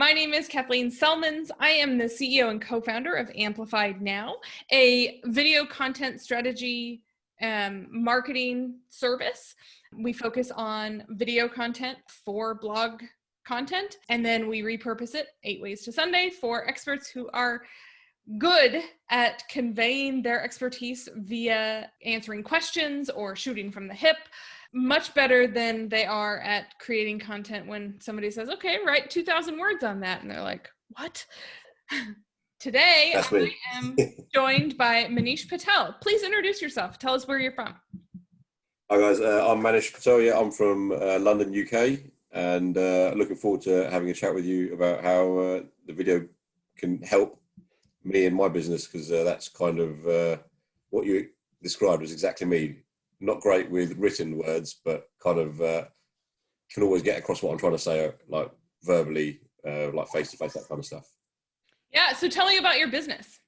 My name is Kathleen Selmans. I am the CEO and co-founder of Amplified Now, a video content strategy marketing service. We focus on video content for blog content, and then we repurpose it 8 ways to Sunday for experts who are good at conveying their expertise via answering questions or shooting from the hip, much better than they are at creating content when somebody says, okay, write 2,000 words on that. And they're like, what? Today, I am joined by Manish Patel. Please introduce yourself. Tell us where you're from. Hi guys, I'm Manish Patel. Yeah, I'm from London, UK, and looking forward to having a chat with you about how the video can help me in my business, because that's kind of what you described was exactly me. Not great with written words, but kind of can always get across what I'm trying to say, like verbally, like face to face, that kind of stuff. Yeah. So tell me about your business.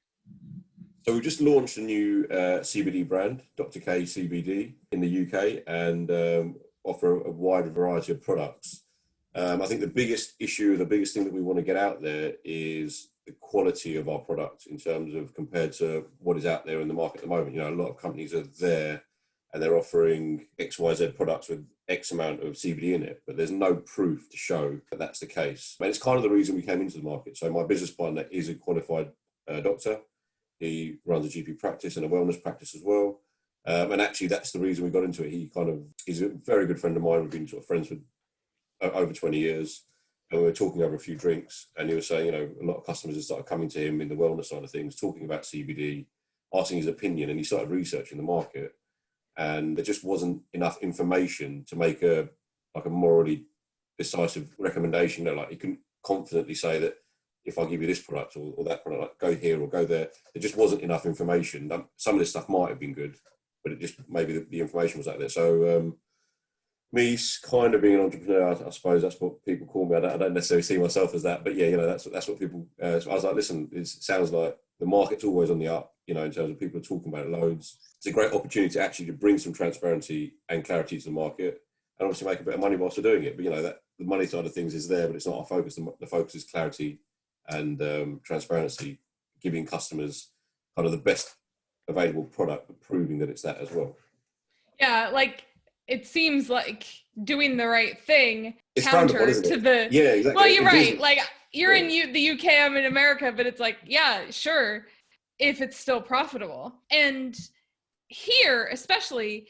So we just launched a new CBD brand, Dr. K CBD, in the UK, and offer a wide variety of products. I think the biggest issue, the biggest thing that we want to get out there is the quality of our product in terms of compared to what is out there in the market at the moment. You know, a lot of companies are there and they're offering XYZ products with X amount of CBD in it, but there's no proof to show that that's the case. And it's kind of the reason we came into the market. So my business partner is a qualified doctor. He runs a GP practice and a wellness practice as well. And actually that's the reason we got into it. He kind of is a very good friend of mine. We've been sort of friends for over 20 years. And we were talking over a few drinks, and he was saying, you know, a lot of customers have started coming to him in the wellness side of things, talking about CBD, asking his opinion, and he started researching the market. And there just wasn't enough information to make a morally decisive recommendation. You know, like he couldn't confidently say that if I give you this product or that product, like go here or go there. There just wasn't enough information. Some of this stuff might have been good, but it just maybe the information was out there. So me kind of being an entrepreneur, I suppose that's what people call me. I don't necessarily see myself as that, but yeah, you know, that's what people. So I was like, listen, it sounds like the market's always on the up. You know, in terms of people are talking about it loads. It's a great opportunity actually to bring some transparency and clarity to the market, and obviously make a bit of money whilst we're doing it. But you know, that the money side of things is there, but it's not our focus. The focus is clarity and transparency, giving customers kind of the best available product, but proving that it's that as well. Yeah, like it seems like doing the right thing it's counter upon, to the. Yeah, exactly. Well, you're right. Like you're in the UK, I'm in America, but it's like, yeah, sure, if it's still profitable. And here, especially,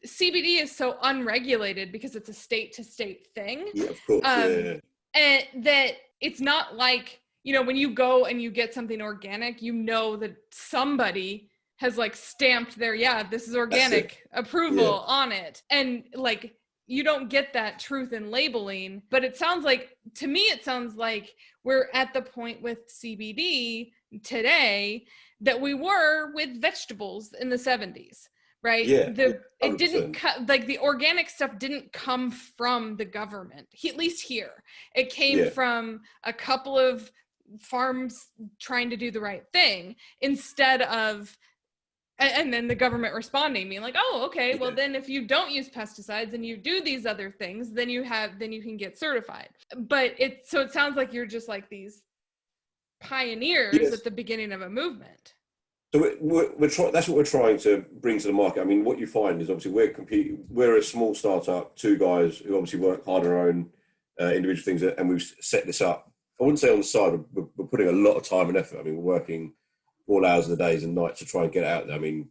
CBD is so unregulated because it's a state-to-state thing. Yeah, of course. And that it's not like, you know, when you go and you get something organic, you know that somebody has like stamped their, this is organic approval on it. And like, you don't get that truth in labeling, but it sounds like, to me, it sounds like we're at the point with CBD today that we were with vegetables in the 70s, right? Yeah. It didn't like the organic stuff didn't come from the government, at least here. It came from a couple of farms trying to do the right thing instead of, and then the government responding, being like, oh, okay, well then if you don't use pesticides and you do these other things, then you can get certified. But so it sounds like you're just like these pioneers at the beginning of a movement. So that's what we're trying to bring to the market. I mean, what you find is obviously we're a small startup, two guys who obviously work hard on our own individual things, and we've set this up. I wouldn't say on the side, we're putting a lot of time and effort. I mean, we're working all hours of the days and nights to try and get it out there. I mean,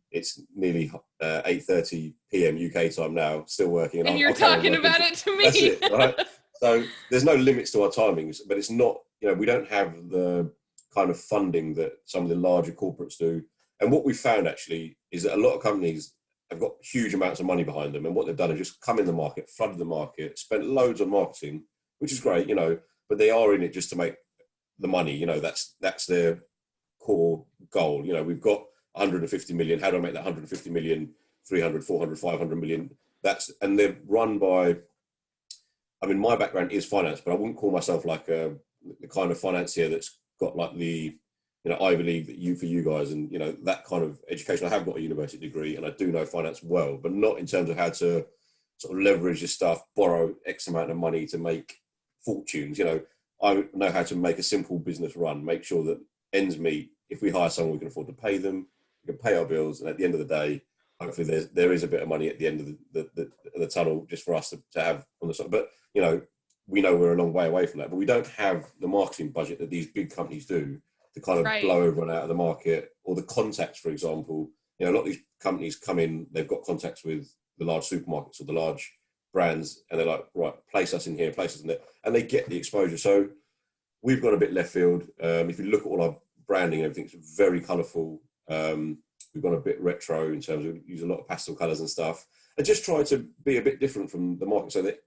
it's nearly 8:30 p.m. UK time now, still working. And you're talking about it to me. That's it, right? So there's no limits to our timings, but it's not, you know, we don't have the kind of funding that some of the larger corporates do. And what we found actually is that a lot of companies have got huge amounts of money behind them. And what they've done is just come in the market, flooded the market, spent loads on marketing, which is great, you know, but they are in it just to make the money. You know, that's their core goal. You know, we've got 150 million. How do I make that 150 million, 300, 400, 500 million? And they're run by, I mean, my background is finance, but I wouldn't call myself like the kind of financier that's got like the, you know, Ivy League that for you guys, and, you know, that kind of education. I have got a university degree and I do know finance well, but not in terms of how to sort of leverage your stuff, borrow X amount of money to make fortunes. You know, I know how to make a simple business run, make sure that ends meet. If we hire someone, we can afford to pay them, we can pay our bills, and at the end of the day, hopefully there is a bit of money at the end of the tunnel just for us to have on the side. But, you know, we know we're a long way away from that, but we don't have the marketing budget that these big companies do to kind of blow everyone out of the market, or the contacts, for example. You know, a lot of these companies come in, they've got contacts with the large supermarkets or the large brands, and they're like, right, place us in here, place us in there, and they get the exposure. So we've got a bit left field. If you look at all our branding, everything's very colourful. We've gone a bit retro in terms of use a lot of pastel colours and stuff, and just try to be a bit different from the market, so that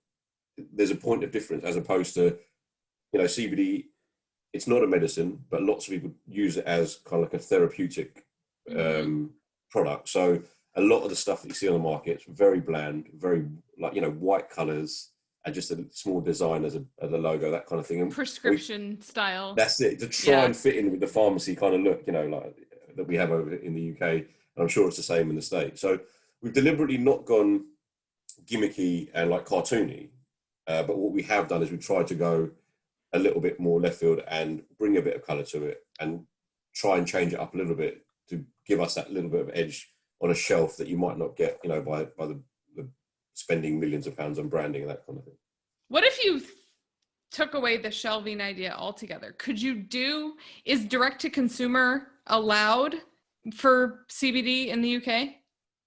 there's a point of difference, as opposed to, you know, CBD. It's not a medicine, but lots of people use it as kind of like a therapeutic product. So a lot of the stuff that you see on the market is very bland, very, like, you know, white colours, and just a small design as a logo, that kind of thing. And prescription style. That's it, to try and fit in with the pharmacy kind of look, you know, like that we have over in the UK. And I'm sure it's the same in the States. So we've deliberately not gone gimmicky and like cartoony. But what we have done is we've tried to go a little bit more left field and bring a bit of colour to it, and try and change it up a little bit to give us that little bit of edge on a shelf that you might not get, you know, by the spending millions of pounds on branding and that kind of thing. What if you took away the shelving idea altogether? Is direct to consumer allowed for CBD in the UK?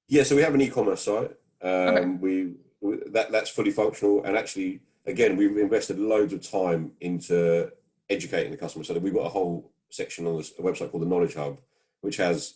Yeah, so we have an e-commerce site. That's fully functional, and actually, again, we've invested loads of time into educating the customer, so that we've got a whole section on a website called the Knowledge Hub, which has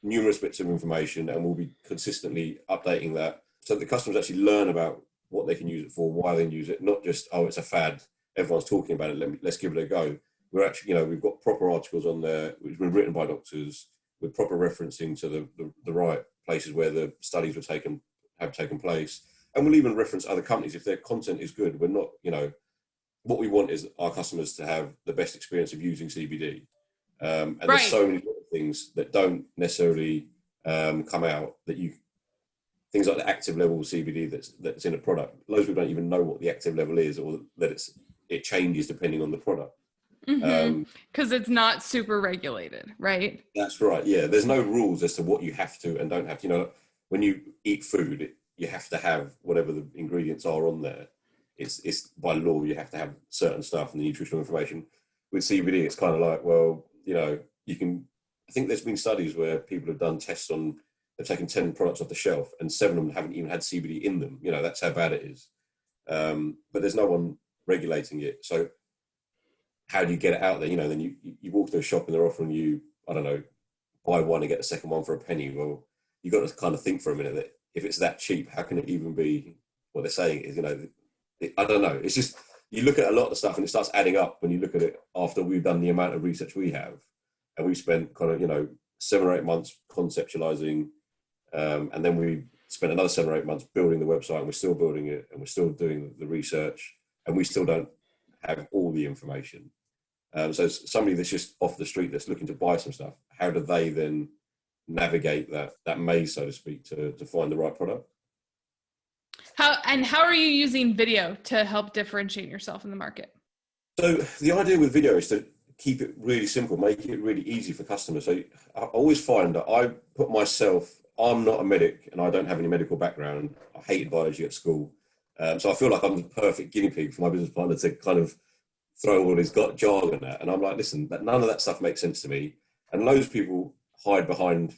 numerous bits of information, and we'll be consistently updating that, so that the customers actually learn about what they can use it for, why they can use it, not just, oh, it's a fad, everyone's talking about it, let's give it a go. We're actually, you know, we've got proper articles on there which have been written by doctors with proper referencing to the right places where the studies have taken place. And we'll even reference other companies if their content is good. We're not, you know, what we want is our customers to have the best experience of using CBD. And there's so many little things that don't necessarily come out, that things like the active level of CBD that's in a product. Loads of people don't even know what the active level is, or that it changes depending on the product. Because it's not super regulated, right? That's right. Yeah, there's no rules as to what you have to and don't have to. You know, when you eat food, you have to have whatever the ingredients are on there. It's by law, you have to have certain stuff and the nutritional information. With CBD, it's kind of like, well, you know, I think there's been studies where people have done tests on, they've taken 10 products off the shelf and 7 of them haven't even had CBD in them. You know, that's how bad it is. But there's no one regulating it. So how do you get it out there? You know, then you walk to a shop and they're offering you, I don't know, buy one and get the second one for a penny. Well, you've got to kind of think for a minute that if it's that cheap, how can it even be what they're saying is, you know, I don't know. It's just, you look at a lot of stuff and it starts adding up when you look at it after we've done the amount of research we have. And we've spent kind of, you know, 7 or 8 months conceptualizing, and then we spent another 7 or 8 months building the website, and we're still building it, and we're still doing the research, and we still don't have all the information. So somebody that's just off the street that's looking to buy some stuff, how do they then navigate that maze, so to speak, to find the right product? How are you using video to help differentiate yourself in the market? So the idea with video is to keep it really simple, make it really easy for customers. So I always find that I'm not a medic and I don't have any medical background. I hated biology at school. So I feel like I'm the perfect guinea pig for my business partner to kind of throw all his jargon at. And I'm like, listen, none of that stuff makes sense to me. And loads of people hide behind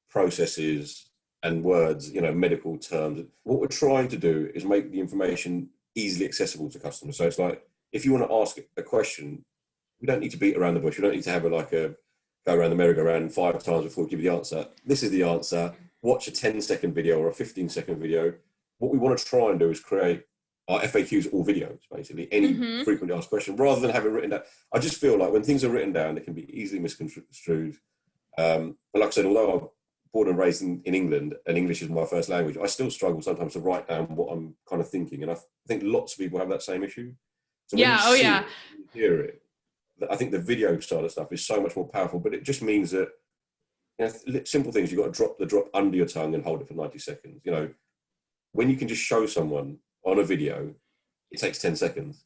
processes and words, you know, medical terms. What we're trying to do is make the information easily accessible to customers. So it's like, if you want to ask a question, we don't need to beat around the bush. We don't need to have go around the merry-go-round 5 times before we give you the answer. This is the answer. Watch a 10-second video or a 15-second video. What we want to try and do is create our FAQs, all videos, basically, any frequently asked question, rather than have it written down. I just feel like when things are written down, it can be easily misconstrued. But like I said, although I'm born and raised in England and English is my first language, I still struggle sometimes to write down what I'm kind of thinking. And I think lots of people have that same issue. So when you hear it, I think the video side of stuff is so much more powerful, but it just means that, you know, simple things, you've got to drop the drop under your tongue and hold it for 90 seconds. You know, when you can just show someone on a video, it takes 10 seconds.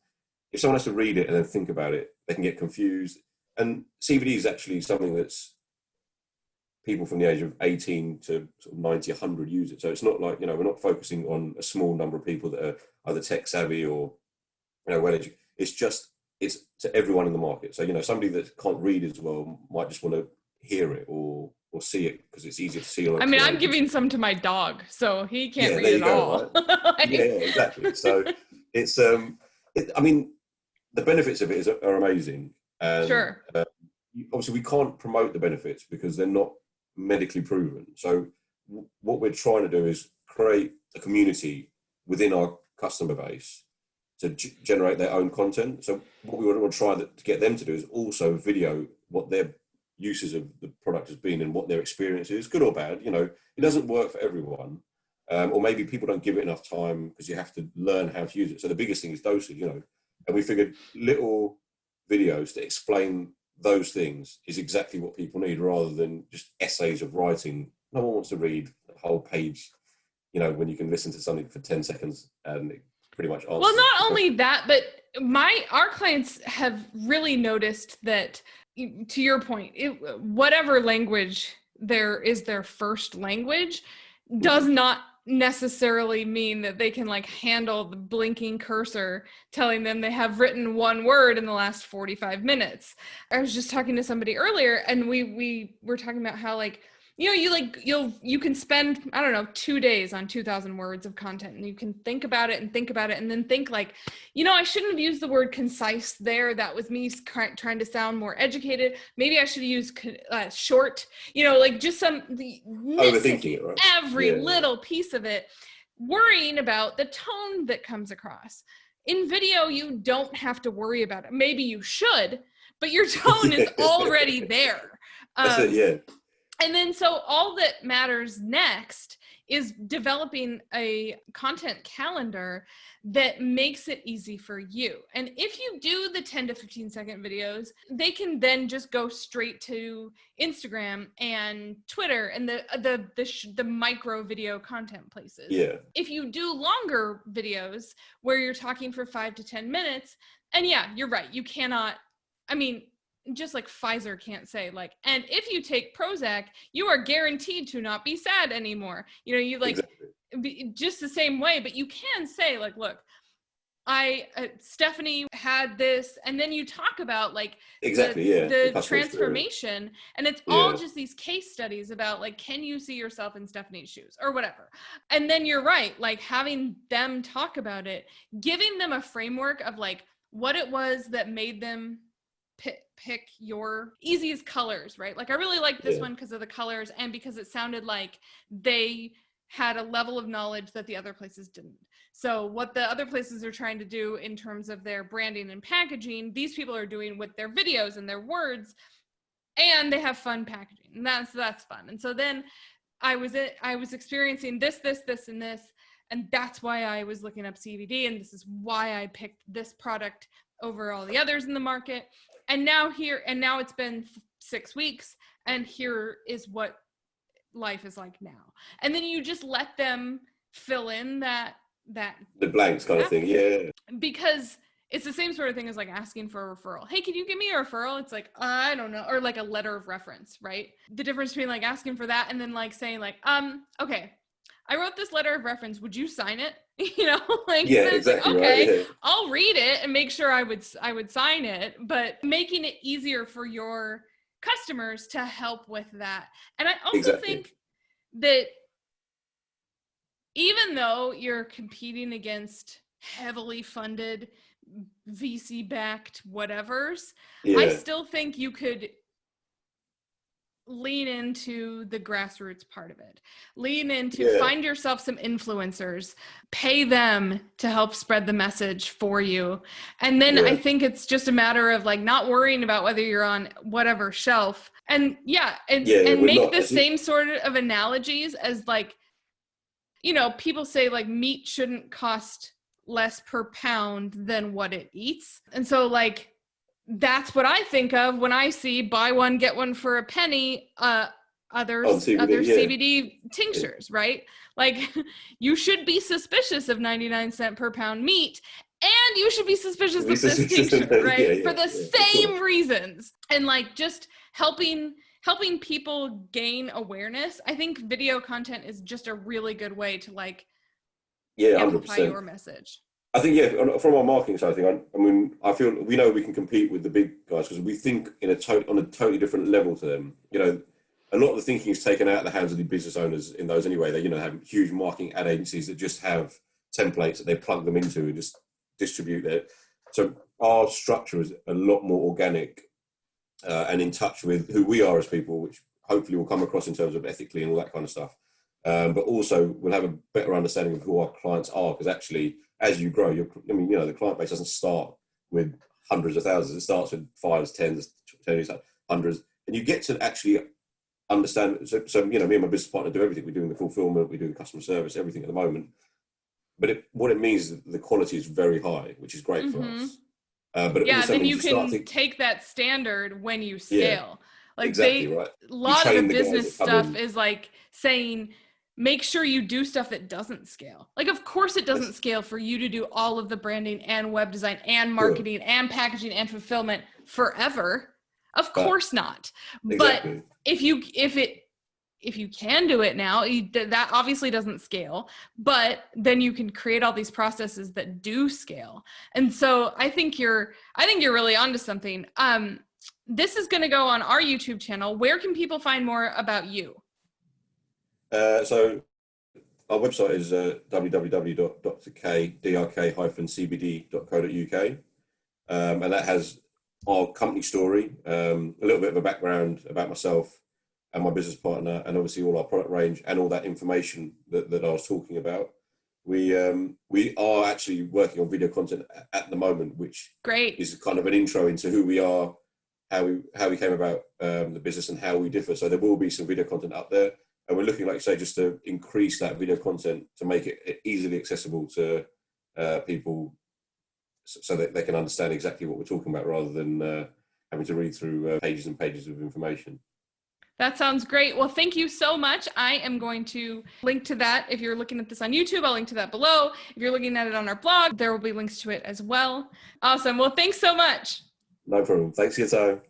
if someone has to read it and then think about it, they can get confused. And CBD is actually something that's people from the age of 18 to sort of 90, 100 use it. So it's not like, we're not focusing on a small number of people that are either tech savvy or, well educated. It's to everyone in the market. So, somebody that can't read as well might just want to hear it or see it because it's easier to see on. I mean, I'm giving some to my dog, so he can't read at all. Right? Yeah, exactly. So it's, I mean, the benefits of it are amazing. And, sure. Obviously, we can't promote the benefits because they're not medically proven. So what we're trying to do is create a community within our customer base to generate their own content. So what we want to try to get them to do is also video what their uses of the product has been and what their experience is, good or bad. It doesn't work for everyone. Or maybe people don't give it enough time because you have to learn how to use it. So the biggest thing is dosage, and we figured little videos to explain those things is exactly what people need rather than just essays of writing. No one wants to read a whole page, when you can listen to something for 10 seconds and it pretty much answers. Well, not only that, but our clients have really noticed that, to your point, whatever language there is their first language does not necessarily mean that they can handle the blinking cursor telling them they have written one word in the last 45 minutes. I was just talking to somebody earlier and we were talking about how you can spend, I don't know, 2 days on 2,000 words of content and you can think about it and then think I shouldn't have used the word concise there. That was me trying to sound more educated. Maybe I should use short, just overthinking it, right? Every little piece of it, worrying about the tone that comes across. In video, you don't have to worry about it. Maybe you should, but your tone is already there. That's it, yeah. And then so all that matters next is developing a content calendar that makes it easy for you. And if you do the 10 to 15 second videos, they can then just go straight to Instagram and Twitter and the micro video content places. Yeah. If you do longer videos where you're talking for 5 to 10 minutes, and yeah, you're right, you cannot, just like Pfizer can't say and if you take Prozac, you are guaranteed to not be sad anymore. Exactly. Just the same way, but you can say look, Stephanie had this, and then you talk about the transformation, and it's all just these case studies about can you see yourself in Stephanie's shoes or whatever. And then you're right, having them talk about it, giving them a framework of what it was that made them pick your easiest colors, right? I really like this one because of the colors and because it sounded like they had a level of knowledge that the other places didn't. So what the other places are trying to do in terms of their branding and packaging, these people are doing with their videos and their words, and they have fun packaging, and that's fun. And so then I was experiencing this, and this, and that's why I was looking up CBD, and this is why I picked this product over all the others in the market. And now it's been 6 weeks, and here is what life is like now. And then you just let them fill in that the blanks kind of thing, yeah. Because it's the same sort of thing as asking for a referral. Hey, can you give me a referral? It's I don't know, or a letter of reference, right? The difference between asking for that and then saying okay, I wrote this letter of reference. Would you sign it? Yeah, exactly. Okay, right, yeah. I'll read it and make sure I would sign it, but making it easier for your customers to help with that. And I also think that even though you're competing against heavily funded VC-backed whatevers, I still think you could lean into the grassroots part of it. Lean into find yourself some influencers, pay them to help spread the message for you. And then I think it's just a matter of not worrying about whether you're on whatever shelf. And make the same sort of analogies as people say meat shouldn't cost less per pound than what it eats. And so that's what I think of when I see buy one, get one for a penny, other CBD tinctures, right? You should be suspicious of 99 cent per pound meat And you should be suspicious of this tincture, right? For the same reasons. And like just helping people gain awareness. I think video content is just a really good way to like amplify 100%. your message. I think, from our marketing side, I mean, I feel we know we can compete with the big guys because we think on a totally different level to them. You know, a lot of the thinking is taken out of the hands of the business owners in those anyway. They, have huge marketing ad agencies that just have templates that they plug them into and just distribute it. So our structure is a lot more organic and in touch with who we are as people, which hopefully will come across in terms of ethically and all that kind of stuff. But also we'll have a better understanding of who our clients are, because actually, as you grow, the client base doesn't start with hundreds of thousands. It starts with fives, tens, 20s, hundreds, and you get to actually understand. So me and my business partner do everything. We're doing the fulfillment, we're doing customer service, everything at the moment. But what it means is the quality is very high, which is great for us. But then you can take that standard when you scale. Like exactly right. A lot of the business stuff is like saying, make sure you do stuff that doesn't scale. Like, of course it doesn't scale for you to do all of the branding and web design and marketing and packaging and fulfillment forever. Of course not. Exactly. But if you can do it now, that obviously doesn't scale, but then you can create all these processes that do scale. And so I think you're really onto something. This is going to go on our YouTube channel. Where can people find more about you? So our website is www.drk-cbd.co.uk. And that has our company story, a little bit of a background about myself and my business partner, and obviously all our product range and all that information that I was talking about. We are actually working on video content at the moment, which is kind of an intro into who we are, how we came about the business and how we differ. So there will be some video content up there. And we're looking, like you say, just to increase that video content to make it easily accessible to people so that they can understand exactly what we're talking about rather than having to read through pages and pages of information. That sounds great. Well, thank you so much. I am going to link to that. If you're looking at this on YouTube, I'll link to that below. If you're looking at it on our blog, there will be links to it as well. Awesome. Well, thanks so much. No problem. Thanks for your time.